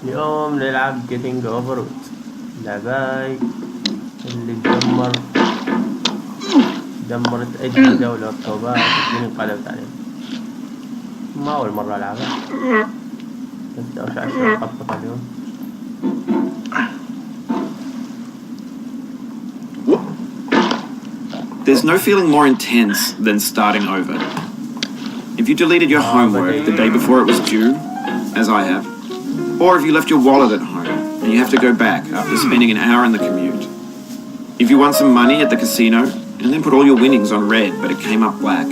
اليوم نلعب getting over it. لعباي اللي دمرت أجهزة ولابتوبات الدنيا انقلبت عليهم. ما أول مرة ألعبها، بس أوشع شوي أخبط اليوم. There's no feeling more intense than starting over. If you deleted your homework the day before it was due, as I have, or if you left your wallet at home and you have to go back after spending an hour in the commute. If you won some money at the casino and then put all your winnings on red but it came up black.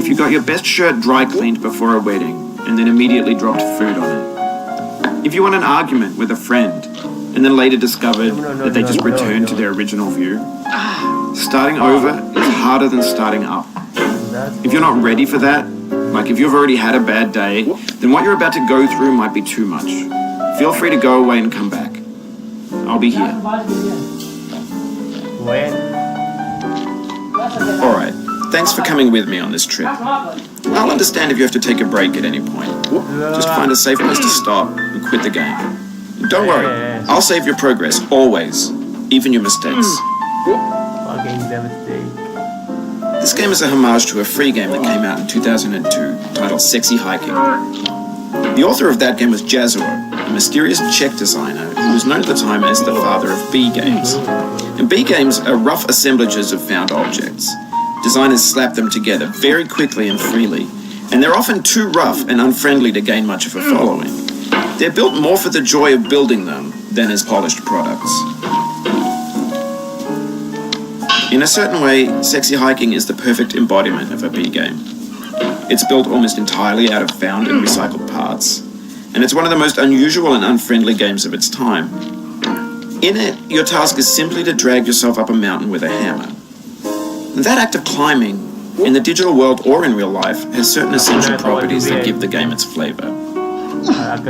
If you got your best shirt dry cleaned before a wedding and then immediately dropped food on it. If you won an argument with a friend and then later discovered that they just returned to their original view. Starting over is harder than starting up. If you're not ready for that, like if you've already had a bad day, then what you're about to go through might be too much. Feel free to go away and come back. I'll be here. Alright, thanks for coming with me on this trip. I'll understand if you have to take a break at any point. Just find a safe place to stop and quit the game. Don't worry, I'll save your progress, always, even your mistakes. This game is a homage to a free game that came out in 2002 titled Sexy Hiking. The author of that game was Jazuo, a mysterious Czech designer who was known at the time as the father of B games. And B games are rough assemblages of found objects. Designers slap them together very quickly and freely, and they're often too rough and unfriendly to gain much of a following. They're built more for the joy of building them than as polished products. In a certain way, Sexy Hiking is the perfect embodiment of a B game. It's built almost entirely out of found and recycled parts, and it's one of the most unusual and unfriendly games of its time. In it, your task is simply to drag yourself up a mountain with a hammer. And that act of climbing, in the digital world or in real life, has certain essential properties that give the game its flavour.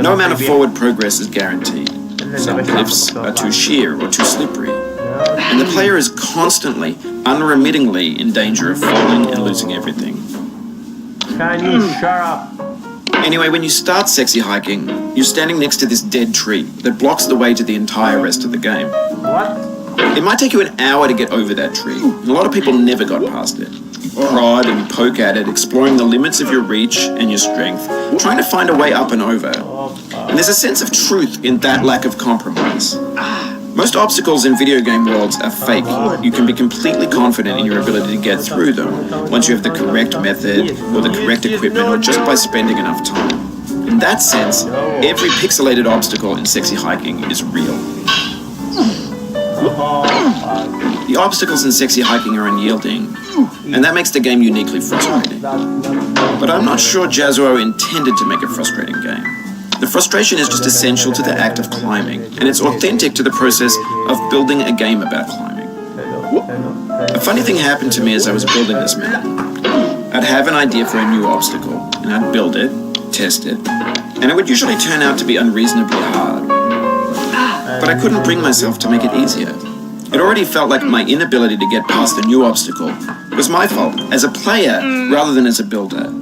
No amount of forward progress is guaranteed. Some cliffs are too sheer or too slippery. And the player is constantly, unremittingly in danger of falling and losing everything. Can you shut up? Anyway, when you start Sexy Hiking, you're standing next to this dead tree that blocks the way to the entire rest of the game. What? It might take you an hour to get over that tree, and a lot of people never got past it. You prod and poke at it, exploring the limits of your reach and your strength, trying to find a way up and over. And there's a sense of truth in that lack of compromise. Most obstacles in video game worlds are fake. You can be completely confident in your ability to get through them once you have the correct method or the correct equipment or just by spending enough time. In that sense, every pixelated obstacle in Sexy Hiking is real. The obstacles in Sexy Hiking are unyielding, and that makes the game uniquely frustrating. But I'm not sure Jazuo intended to make a frustrating game. The frustration is just essential to the act of climbing, and it's authentic to the process of building a game about climbing. A funny thing happened to me as I was building this mountain. I'd have an idea for a new obstacle, and I'd build it, test it, and it would usually turn out to be unreasonably hard. But I couldn't bring myself to make it easier. It already felt like my inability to get past the new obstacle was my fault as a player rather than as a builder.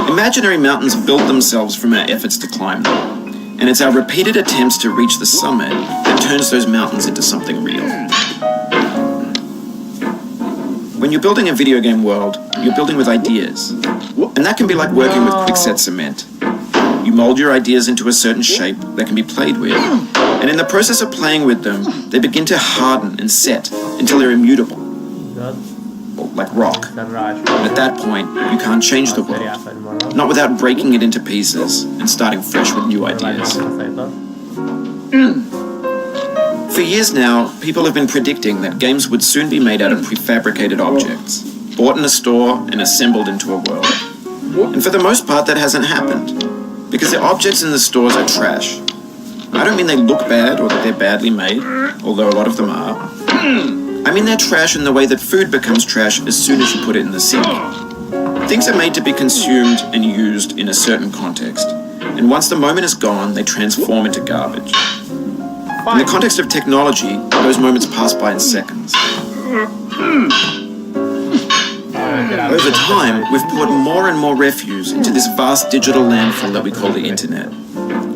Imaginary mountains build themselves from our efforts to climb them, and it's our repeated attempts to reach the summit that turns those mountains into something real. When you're building a video game world, you're building with ideas, and that can be like working with quickset cement. You mold your ideas into a certain shape that can be played with, and in the process of playing with them, they begin to harden and set until they're immutable. Like rock. And at that point, you can't change the world. Not without breaking it into pieces and starting fresh with new ideas. For years now, people have been predicting that games would soon be made out of prefabricated objects, bought in a store and assembled into a world. And for the most part, that hasn't happened, because the objects in the stores are trash. I don't mean they look bad or that they're badly made, although a lot of them are. I mean they're trash in the way that food becomes trash as soon as you put it in the sink. Things are made to be consumed and used in a certain context, and once the moment is gone, they transform into garbage. In the context of technology, those moments pass by in seconds. Over time, we've poured more and more refuse into this vast digital landfill that we call the internet.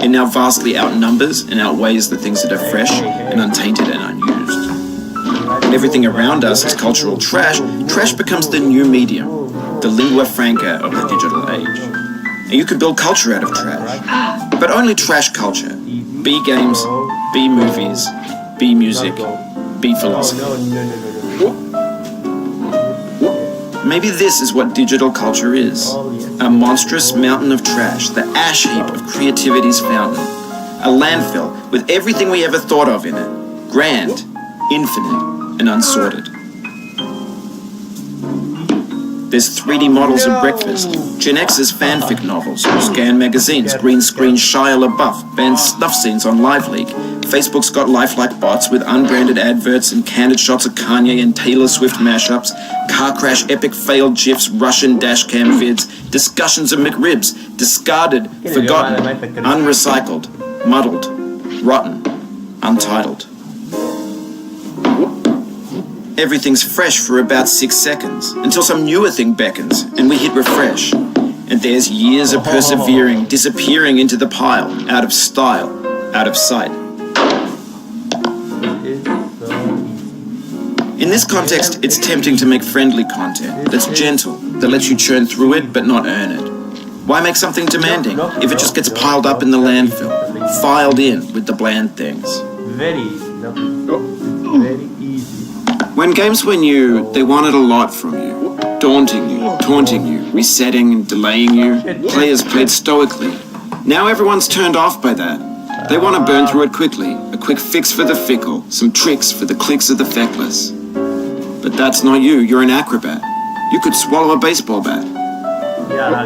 It now vastly outnumbers and outweighs the things that are fresh and untainted and unused. When everything around us is cultural trash, trash becomes the new medium, the lingua franca of the digital age. And you can build culture out of trash, but only trash culture. Be games, be movies, be music, be philosophy. Maybe this is what digital culture is. A monstrous mountain of trash, the ash heap of creativity's fountain. A landfill with everything we ever thought of in it. Grand, infinite, and unsorted. There's 3D models of breakfast, Gen X's fanfic novels, scan magazines, green screen Shia LaBeouf, banned snuff scenes on LiveLeak. Facebook's got lifelike bots with unbranded adverts and candid shots of Kanye and Taylor Swift mashups, car crash epic failed GIFs, Russian dashcam vids, discussions of McRibs, discarded, forgotten, unrecycled, muddled, rotten, untitled. Everything's fresh for about 6 seconds, until some newer thing beckons, and we hit refresh. And there's years of persevering, disappearing into the pile, out of style, out of sight. In this context, it's tempting to make friendly content that's gentle, that lets you churn through it but not earn it. Why make something demanding if it just gets piled up in the landfill, filed in with the bland things? Very easy. When games were new, they wanted a lot from you. Daunting you, taunting you, resetting and delaying you. Players played stoically. Now everyone's turned off by that. They want to burn through it quickly, a quick fix for the fickle, some tricks for the clicks of the feckless. But that's not you, you're an acrobat. You could swallow a baseball bat. Yeah.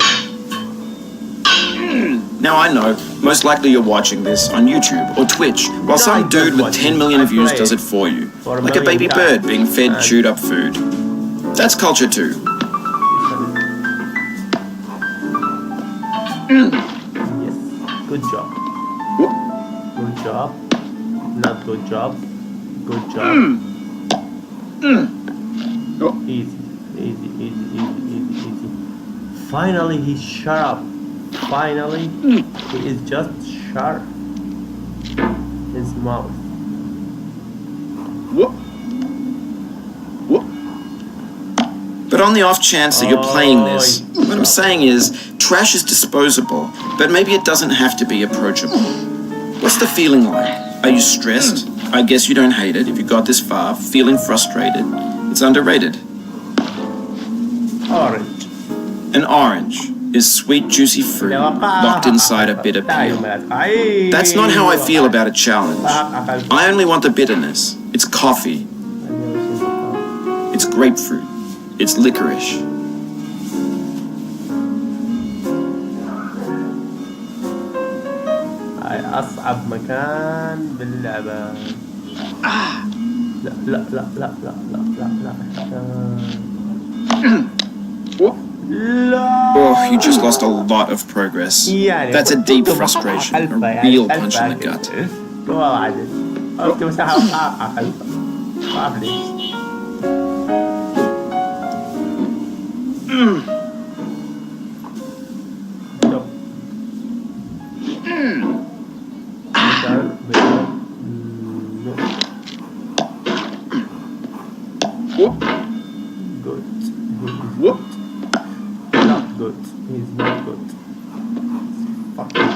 Now I know, most likely you're watching this on YouTube or Twitch, while some dude with 10 million views does it for you. Like a baby bird being fed chewed up food. That's culture too. Yes, good job. Good job. Not good job. Good job. Easy. Finally he's sharp. Finally he is just sharp. His mouth. But on the off chance that you're playing this, what I'm saying is, trash is disposable, but maybe it doesn't have to be approachable. What's the feeling like? Are you stressed? I guess you don't hate it if you got this far, feeling frustrated. It's underrated. Orange. An orange is sweet, juicy fruit locked inside a bitter peel. That's not how I feel about a challenge. I only want the bitterness. It's coffee. It's grapefruit. It's licorice. هاي أصعب مكان باللعبة. لا لا لا لا لا لا لا لا. Oh, you just lost a lot of progress. That's a deep frustration, a real punch in the gut. He's not good. Fucking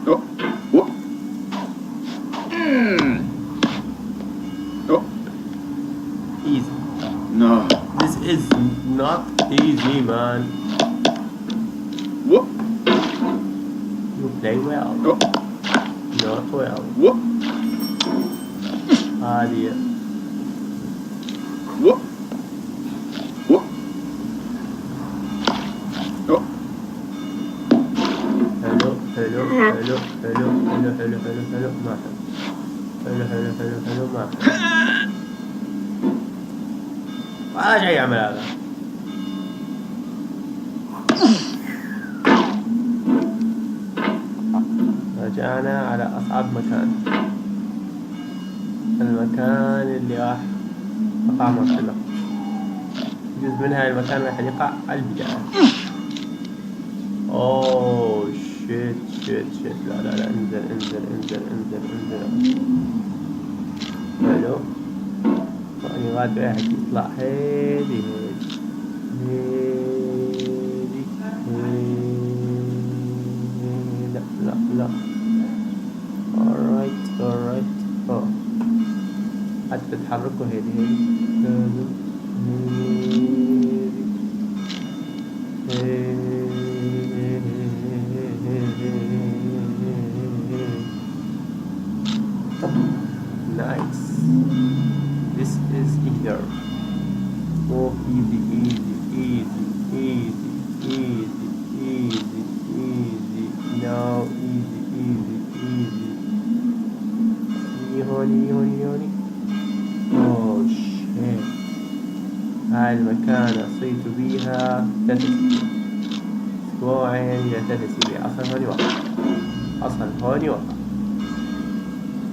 good. Easy. No. This is not easy, man. You play well. Not well. Ah, dear. Hello. ما شيء يعمل هذا. رجعنا على أصعب مكان، المكان اللي راح أقع مرحلة، جزء منها المكان راح يقع على البداية. اوه شيت شيت شيت، لا انزل انزل انزل انزل انزل. حلو، يعني غاد واحد يطلع هيدي هيدي لا لا لا. alright اوه حتى تتحركوا هيدي nice. This is either. Oh, easy, easy, easy, easy, easy, easy, easy. No, easy, easy, easy. يهوني. Oh shit. هاي المكان صيت بيها 3 أسبوعين إلى 3 أسابيع. أصلا هوني وقع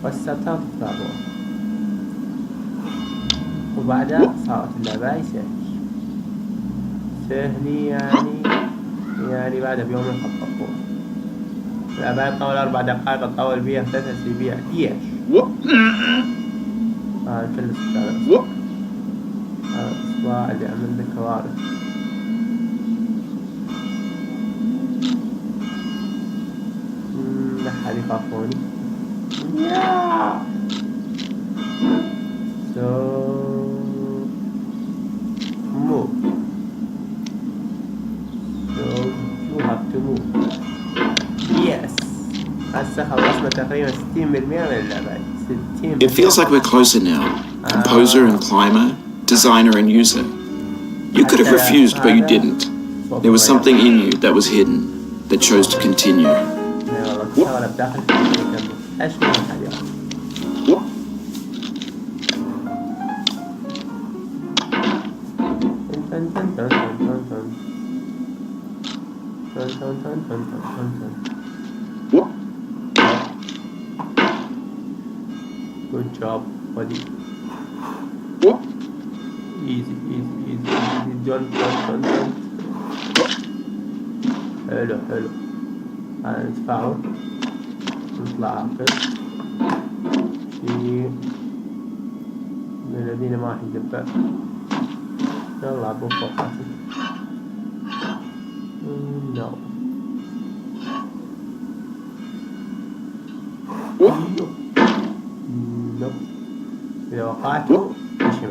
والستار تتابعه، وبعدها صارت اللعبة سهلة يعني بعدها بيوم يخططون. اللعبة تطول 4 دقائق، تطول بيها 3 أسابيع. ايش؟ نفلس هذا الأسبوع اللي عمل لك كوارث. لحد يخافوني. So move. So you have to move. Yes. هسه خلصنا تقريبا 60% من اللعبة. 60%. It feels like we're closer now. Composer and climber, designer and user. You could have refused, but you didn't. There was something in you that was hidden, that chose to continue. Good job, buddy. Easy. Don't. حلو. هذا ندفعه نطلع عقل شيء من الذين ما راح يدفع. يلا عبوا فوقاتي. No. No. إذا وقعتوا مشي.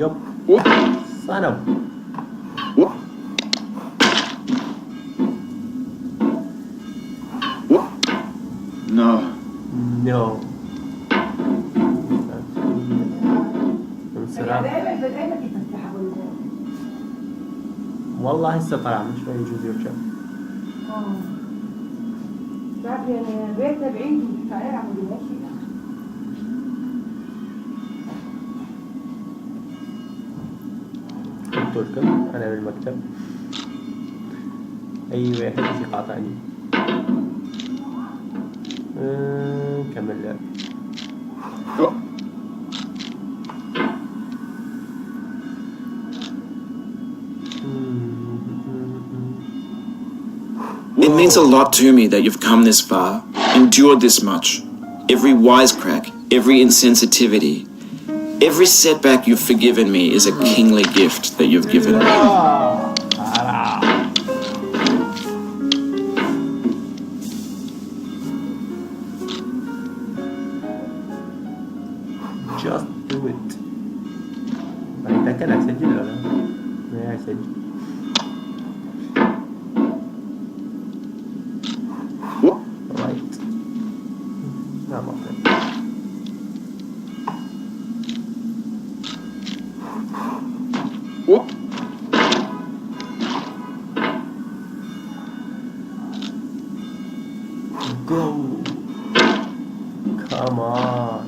Yup. Son of. No. والله هسه طلع من شوي يجوز يركب. تعرف يعني بيتنا بعيد وتعالى عمودي ماشي. قلت لكم أنا بالمكتب أي واحد يجي قاطعني. نكمل لعب. It means a lot to me that you've come this far, endured this much. Every wisecrack, every insensitivity, every setback you've forgiven me is a kingly gift that you've given me. Just do it. أنت كان أسجل ولا؟ ما أسجل. Right. ما Go. Come on.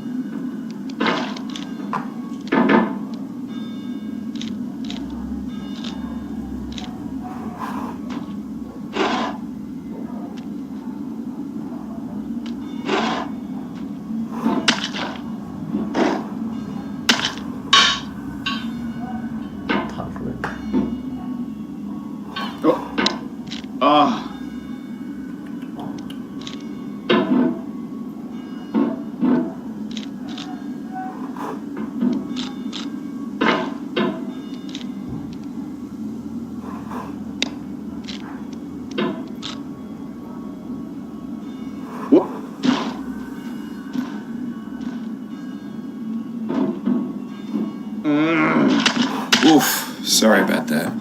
Oof, sorry about that.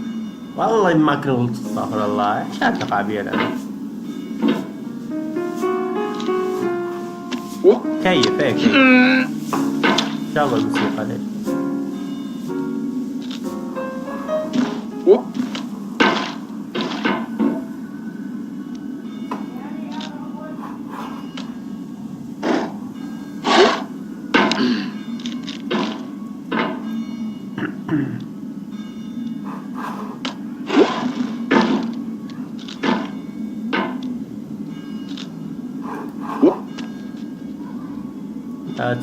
والله ما كنت قلت استغفر الله، عشان تقع بي الآن. كيف هيك شغل الموسيقى ليش؟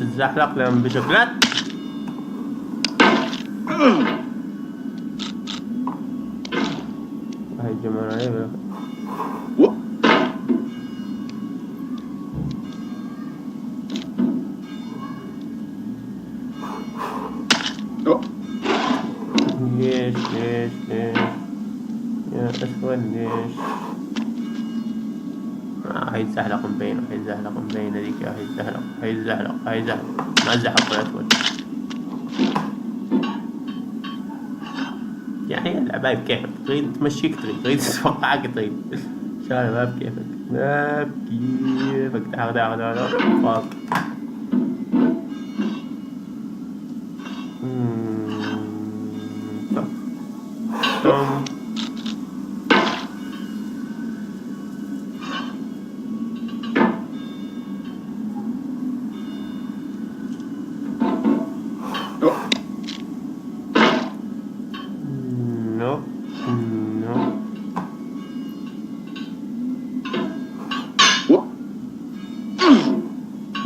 تتزحلق لهم بشكلات. هاي جمال عليه. ليش يا أسود ليش؟ هيتزحلق مبين هذيك هيتزحلق ما زحلق الأسود. يعني اللعبة بكيفك، تريد تمشيك تريد تتوقعك تريد شغلة ما بكيفك تاخذ فاك.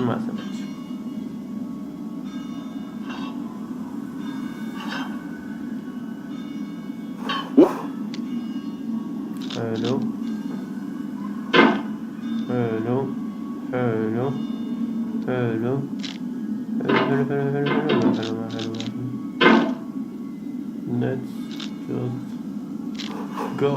ما سمعت. حلو حلو حلو حلو حلو حلو. Let's just go.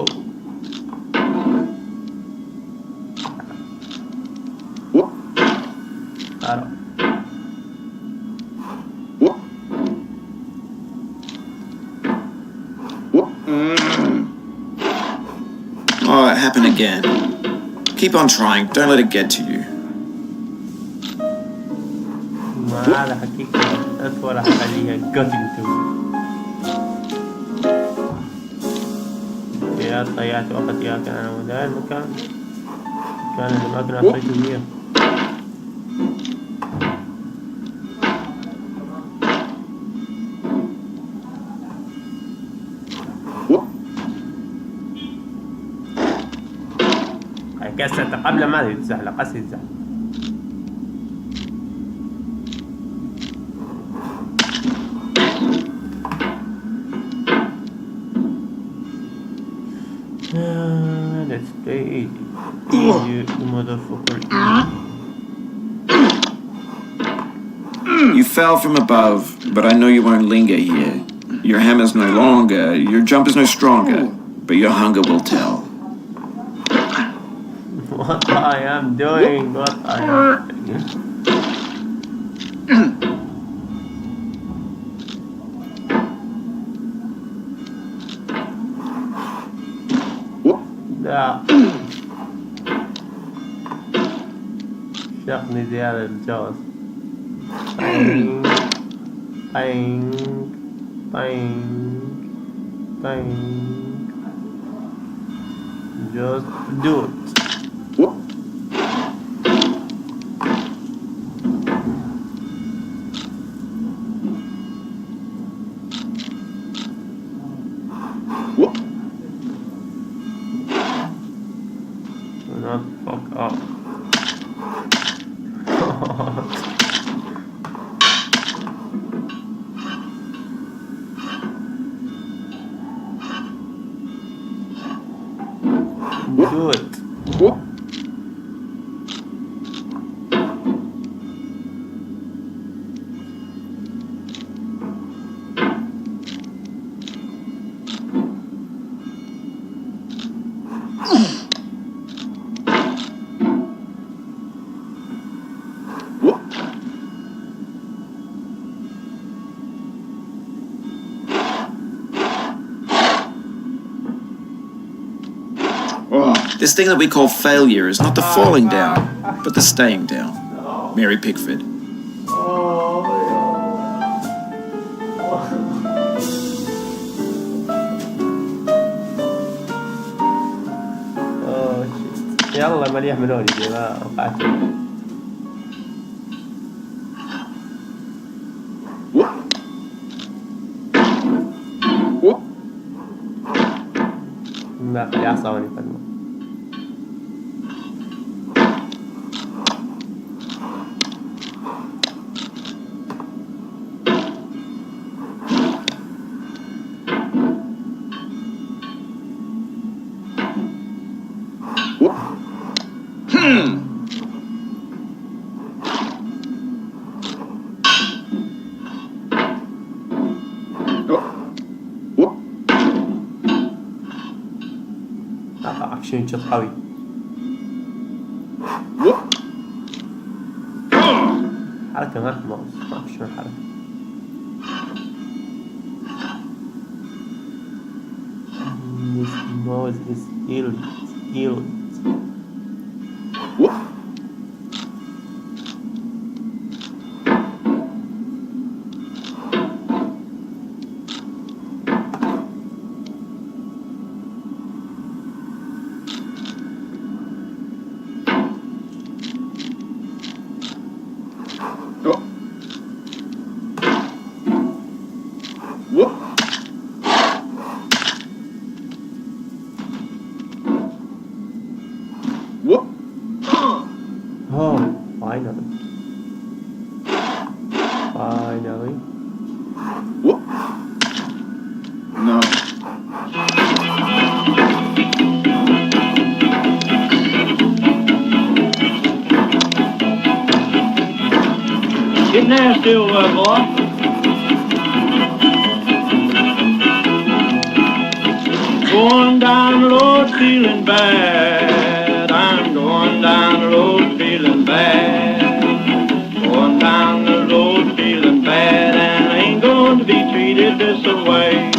Oh, it happened again. Keep on trying. Don't let it get to you. ما هذا حقيقة أسوأ راح أخليها gutting to me. يا ضيعت وقت يا كان أنا وذا المكان اللي ما كنا أعطيته فيه. كسرت قبل ما يتزحلق قص يتزحلق. Let's play easy. You motherfucker. You fell from above, but I know you won't linger here. Your hammer's no longer, your jump is no stronger, but your hunger will tell. What I am doing, what I am doing. لا شقني زيادة الجوز. طينك طينك طينك طيب just do it. Not fuck up. Do it. This thing that we call failure is not the falling down, but the staying down. Mary Pickford. يلا مليح ملوني ما وقعت. ما خلي أعصابني فلما عشان شط قوي. حركة ما في ماوس ما أعرف شلون الحركة. This mouse is ill. Oh, finally. No. Get nasty over there, boy. Going down the road feeling bad. I'm going down the road feeling bad. Going down the road feeling bad, and I ain't going to be treated this way.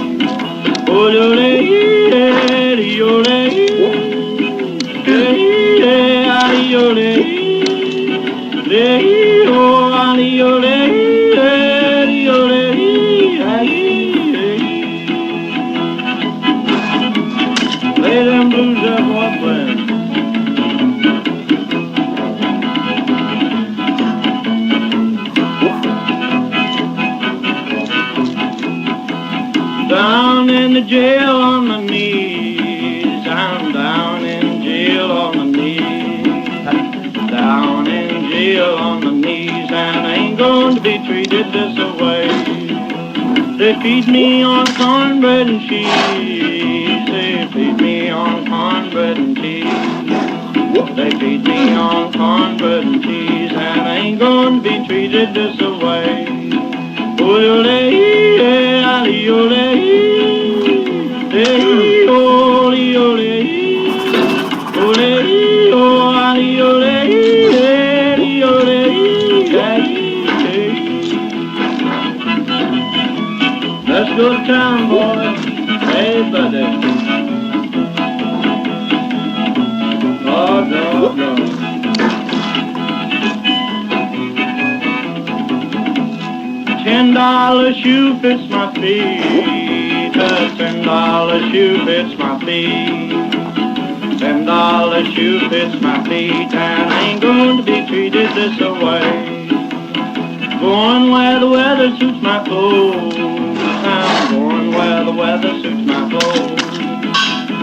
Lay them blues up, boy, friend. Down in the jail on my knees. I'm down in jail on my knees. Down in jail on my knees, and I ain't going to be treated this way. They feed me on cornbread and cheese. They feed me on cornbread and cheese. They feed me on cornbread and cheese, and I ain't going to be treated this way. Let's go to town, boys. Hey, buddy. Oh, no, no. $10 shoe fits my feet. because $10 shoe fits my feet. $10 shoe fits my feet, and I ain't going to be treated this way. Going where the weather suits my clothes. I'm going where the weather suits my clothes.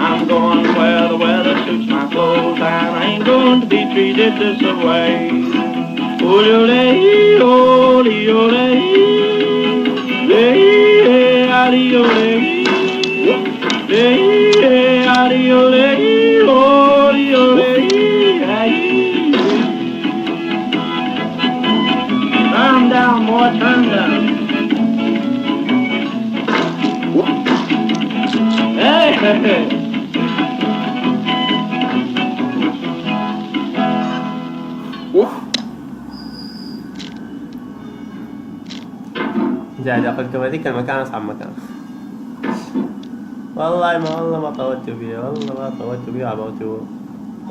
I'm going where the weather suits my clothes, and I ain't going to be treated this way. Ole, ole, ole, lay, adi, ole, lay, adi, ole, ole, ole, hey. Turn down, boy, turn down. Hey, hey, hey. زاد أقولكم هذيك المكان أصعب مكان. والله ما طولت بيه، والله ما طولت بيه عبوته.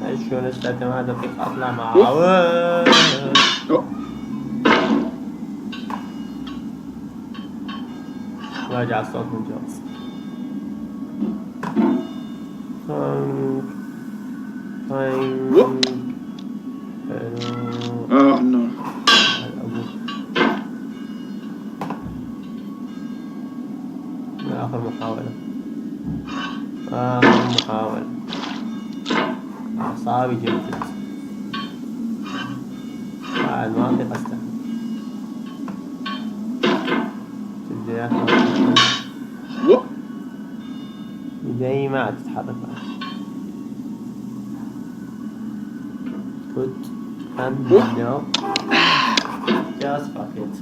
ايش شو لسه 8 دقيقة أطلع معاه. راجع الصوت من جوا. Oh no. آخر محاولة. أعصابي جلدت. بعد ما أطيق أستحمل. جلدي يدي ما عاد تتحرك بعد. كنت no. Just fuck it.